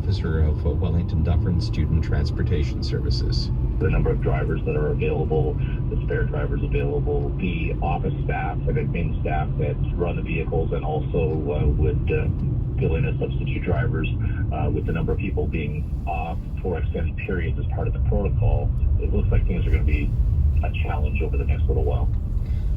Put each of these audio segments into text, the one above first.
officer of Wellington Dufferin Student Transportation Services. The number of drivers that are available, the spare drivers available, the office staff and admin staff that run the vehicles and also would fill in as substitute drivers, with the number of people being off for extended periods as part of the protocol, it looks like things are going to be a challenge over the next little while.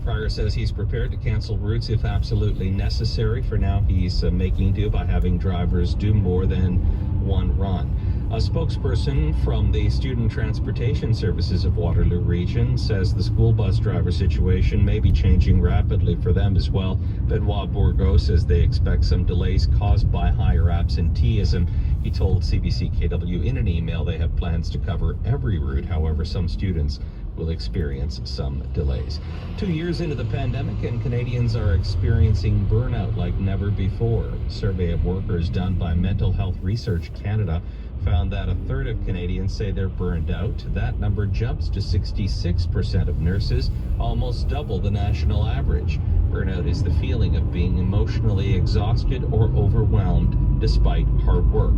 Pryor says he's prepared to cancel routes if absolutely necessary. For now, he's making do by having drivers do more than one run. A spokesperson from the Student Transportation Services of Waterloo Region says the school bus driver situation may be changing rapidly for them as well. Benoit Bourgault says they expect some delays caused by higher absenteeism. He told CBC-KW in an email they have plans to cover every route. However, some students will experience some delays. 2 years into the pandemic, and Canadians are experiencing burnout like never before. A survey of workers done by Mental Health Research Canada found that a third of Canadians say they're burned out. That number jumps to 66% of nurses, almost double the national average. Burnout is the feeling of being emotionally exhausted or overwhelmed despite hard work.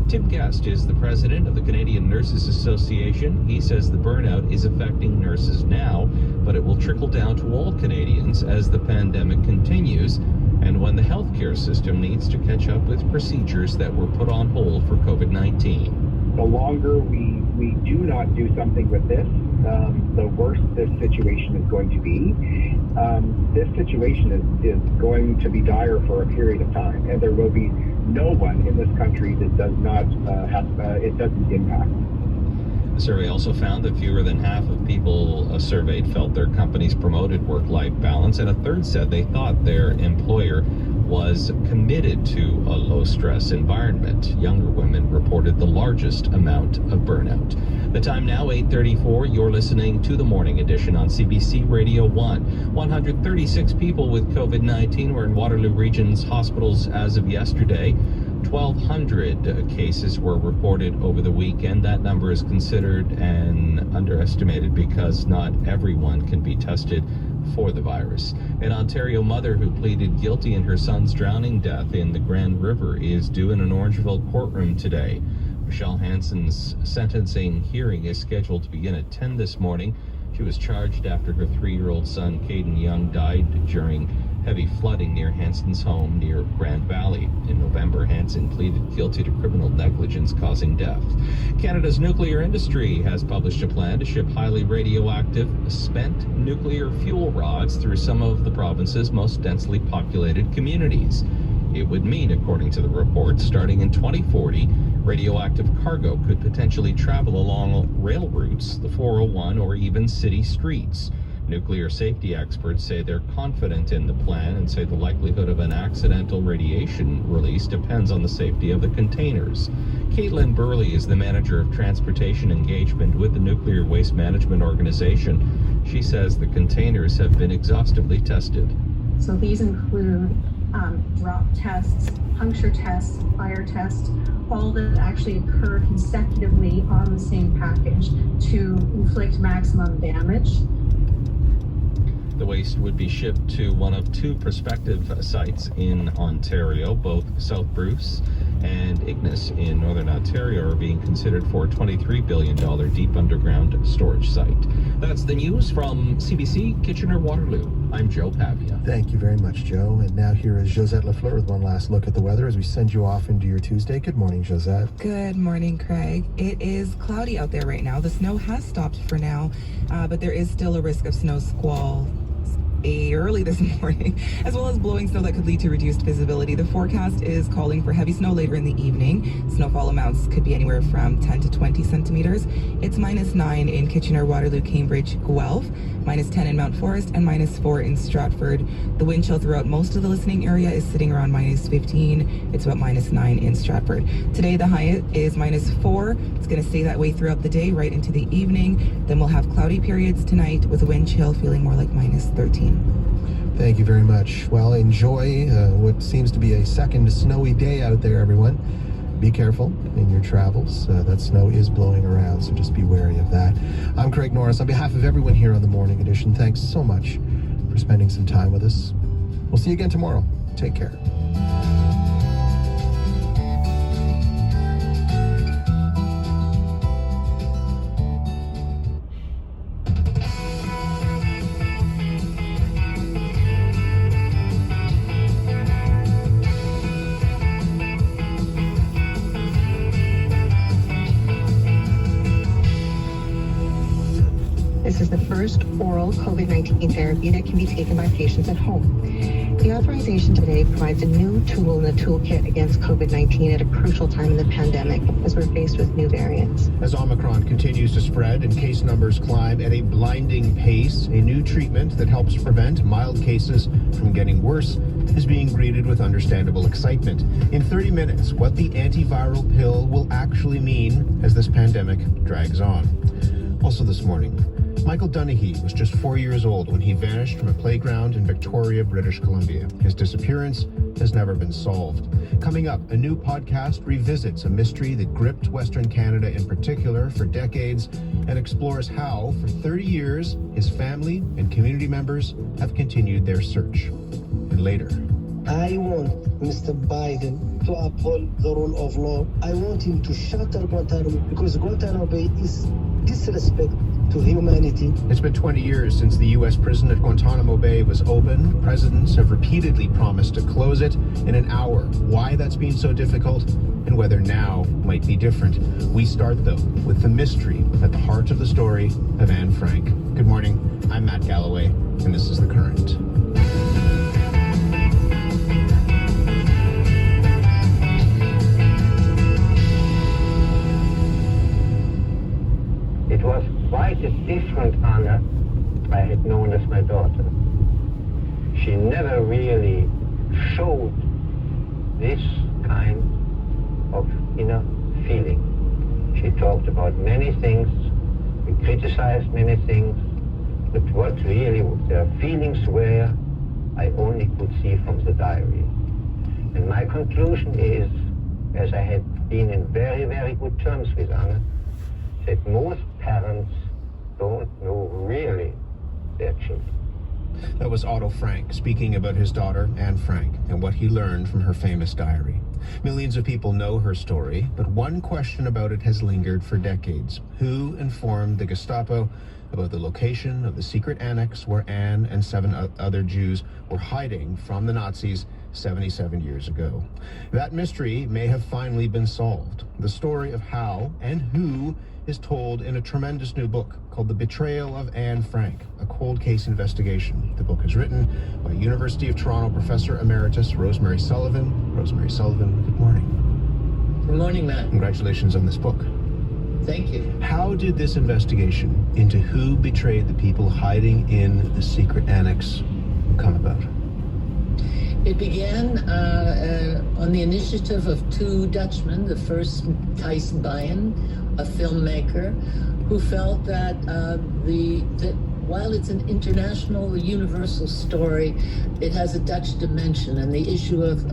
Tim Guest is the president of the Canadian Nurses Association. He says the burnout is affecting nurses now, but it will trickle down to all Canadians as the pandemic continues and when the healthcare system needs to catch up with procedures that were put on hold for COVID-19. The longer we do not do something with this, the worse this situation is going to be. This situation is going to be dire for a period of time, and there will be no one in this country that does not it doesn't impact. The survey also found that fewer than half of people surveyed felt their companies promoted work-life balance, and a third said they thought their employer was committed to a low-stress environment. Younger women reported the largest amount of burnout. The time now, 8:34. You're listening to the Morning Edition on CBC Radio 1. 136 people with COVID-19 were in Waterloo Region's hospitals as of yesterday. 1,200 cases were reported over the weekend. That number is considered and underestimated because not everyone can be tested for the virus. An Ontario mother who pleaded guilty in her son's drowning death in the Grand River is due in an Orangeville courtroom today. Michelle Hansen's sentencing hearing is scheduled to begin at 10 this morning. She was charged after her 3-year-old son, Caden Young, died during heavy flooding near Hansen's home near Grand Valley. In November, Hansen pleaded guilty to criminal negligence causing death. Canada's nuclear industry has published a plan to ship highly radioactive spent nuclear fuel rods through some of the province's most densely populated communities. It would mean, according to the report, starting in 2040, radioactive cargo could potentially travel along rail routes, the 401, or even city streets. Nuclear safety experts say they're confident in the plan and say the likelihood of an accidental radiation release depends on the safety of the containers. Caitlin Burley is the manager of transportation engagement with the Nuclear Waste Management Organization. She says the containers have been exhaustively tested. So these include drop tests, puncture tests, fire tests, all that actually occur consecutively on the same package to inflict maximum damage. The waste would be shipped to one of 2 prospective sites in Ontario. Both South Bruce and Ignis in Northern Ontario are being considered for a $23 billion deep underground storage site. That's the news from CBC Kitchener-Waterloo. I'm Joe Pavia. Thank you very much, Joe. And now here is Josette Lafleur with one last look at the weather as we send you off into your Tuesday. Good morning, Josette. Good morning, Craig. It is cloudy out there right now. The snow has stopped for now, but there is still a risk of snow squall early this morning, as well as blowing snow that could lead to reduced visibility. The forecast is calling for heavy snow later in the evening. Snowfall amounts could be anywhere from 10 to 20 centimeters. It's -9 in Kitchener, Waterloo, Cambridge, Guelph, -10 in Mount Forest, and -4 in Stratford. The wind chill throughout most of the listening area is sitting around -15. It's about -9 in Stratford. Today, the high is -4. It's going to stay that way throughout the day, right into the evening. Then we'll have cloudy periods tonight with a wind chill feeling more like -13. Thank you very much. Well, enjoy what seems to be a second snowy day out there, everyone. Be careful in your travels. That snow is blowing around, so just be wary of that. I'm Craig Norris. On behalf of everyone here on the Morning Edition, thanks so much for spending some time with us. We'll see you again tomorrow. Take care. is the first oral COVID-19 therapy that can be taken by patients at home. The authorization today provides a new tool in the toolkit against COVID-19 at a crucial time in the pandemic as we're faced with new variants. As Omicron continues to spread and case numbers climb at a blinding pace, a new treatment that helps prevent mild cases from getting worse is being greeted with understandable excitement. In 30 minutes, what the antiviral pill will actually mean as this pandemic drags on. Also this morning, Michael Dunahee was just 4 years old when he vanished from a playground in Victoria, British Columbia. His disappearance has never been solved. Coming up, a new podcast revisits a mystery that gripped Western Canada in particular for decades and explores how, for 30 years, his family and community members have continued their search. And later, I want Mr. Biden to uphold the rule of law. I want him to shatter Guantanamo because Guantanamo Bay is disrespect to humanity. It's been 20 years since the U.S. prison at Guantanamo Bay was opened. Presidents have repeatedly promised to close it in an hour. Why that's been so difficult and whether now might be different. We start, though, with the mystery at the heart of the story of Anne Frank. Good morning. I'm Matt Galloway, and this is The Current. It was quite a different Anna I had known as my daughter. She never really showed this kind of inner feeling. She talked about many things, we criticized many things, but what really their feelings were, I only could see from the diary. And my conclusion is, as I had been in very, very good terms with Anna, that most parents don't know really their children. That was Otto Frank speaking about his daughter, Anne Frank, and what he learned from her famous diary. Millions of people know her story, but one question about it has lingered for decades. Who informed the Gestapo about the location of the secret annex where Anne and 7 other Jews were hiding from the Nazis 77 years ago? That mystery may have finally been solved. The story of how and who is told in a tremendous new book called The Betrayal of Anne Frank, a cold case investigation. The book is written by University of Toronto Professor Emeritus Rosemary Sullivan. Rosemary Sullivan, good morning. Good morning, Matt. Congratulations on this book. Thank you. How did this investigation into who betrayed the people hiding in the secret annex come about? It began on the initiative of 2 Dutchmen, the first Thijs Beyen, a filmmaker, who felt that while it's an international, universal story, it has a Dutch dimension, and the issue of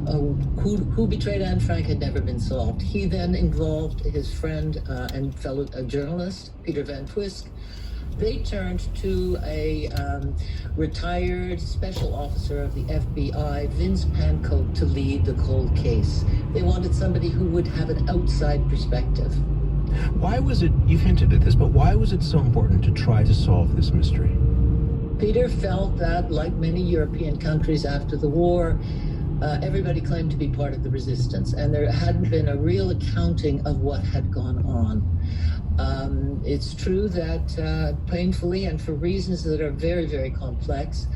who betrayed Anne Frank had never been solved. He then involved his friend and fellow journalist, Peter Van Twisk. They turned to a retired special officer of the FBI, Vince Pankow, to lead the cold case. They wanted somebody who would have an outside perspective. Why was it, you've hinted at this, but why was it so important to try to solve this mystery? Peter felt that, like many European countries after the war, everybody claimed to be part of the resistance, and there hadn't been a real accounting of what had gone on. It's true that painfully and for reasons that are very, very complex,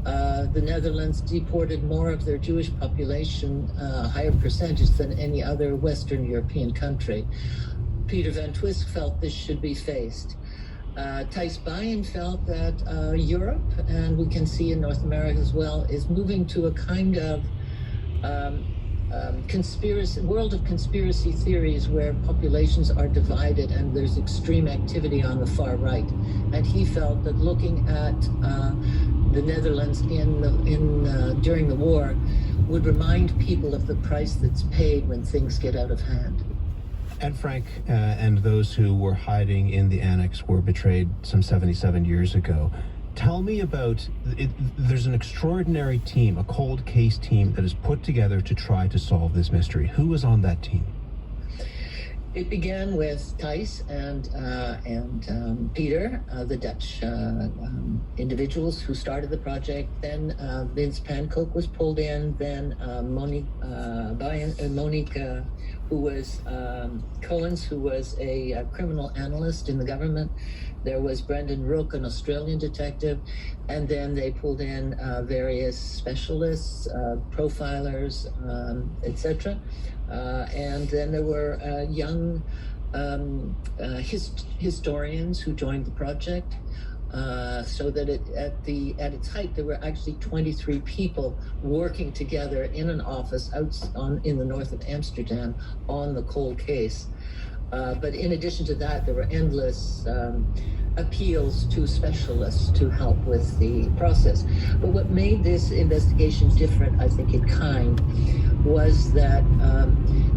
the Netherlands deported more of their Jewish population, a higher percentage than any other Western European country. Peter Van Twisk felt this should be faced. Thijs Beyen felt that Europe, and we can see in North America as well, is moving to a kind of world of conspiracy theories where populations are divided and there's extreme activity on the far right. And he felt that looking at the Netherlands during the war would remind people of the price that's paid when things get out of hand. Anne Frank and those who were hiding in the annex were betrayed some 77 years ago. Tell me about it. There's an extraordinary team, a cold case team that is put together to try to solve this mystery. Who was on that team? It began with Thijs and Peter, the Dutch individuals who started the project. Then Vince Pankow was pulled in. Then Monique who was Cohen's, who was a criminal analyst in the government. There was Brendan Rook, an Australian detective, and then they pulled in various specialists, profilers, etc. And then there were young historians who joined the project. So that at its height, there were actually 23 people working together in an office in the north of Amsterdam on the cold case. But in addition to that, there were endless appeals to specialists to help with the process. But what made this investigation different, I think, in kind, was that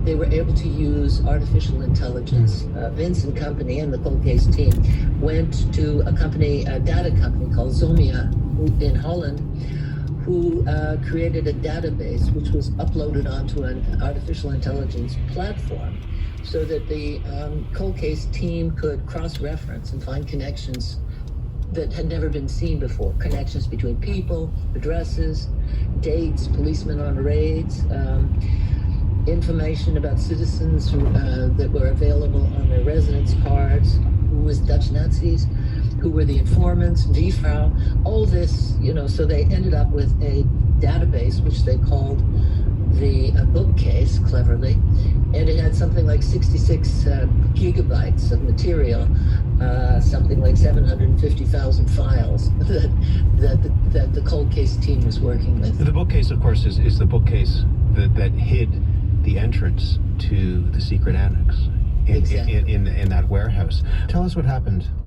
they were able to use artificial intelligence. Vince and company and the cold case team went to a data company called Zomia in Holland, who created a database which was uploaded onto an artificial intelligence platform, so that the cold case team could cross-reference and find connections that had never been seen before. Connections between people, addresses, dates, policemen on raids, information about citizens that were available on their residence cards, who was Dutch Nazis, who were the informants, V-Frau, all this, so they ended up with a database which they called the bookcase, cleverly, and it had something like 66 gigabytes of material, something like 750,000 files that the cold case team was working with. The bookcase, of course, is the bookcase that hid the entrance to the secret annex in that warehouse. Tell us what happened.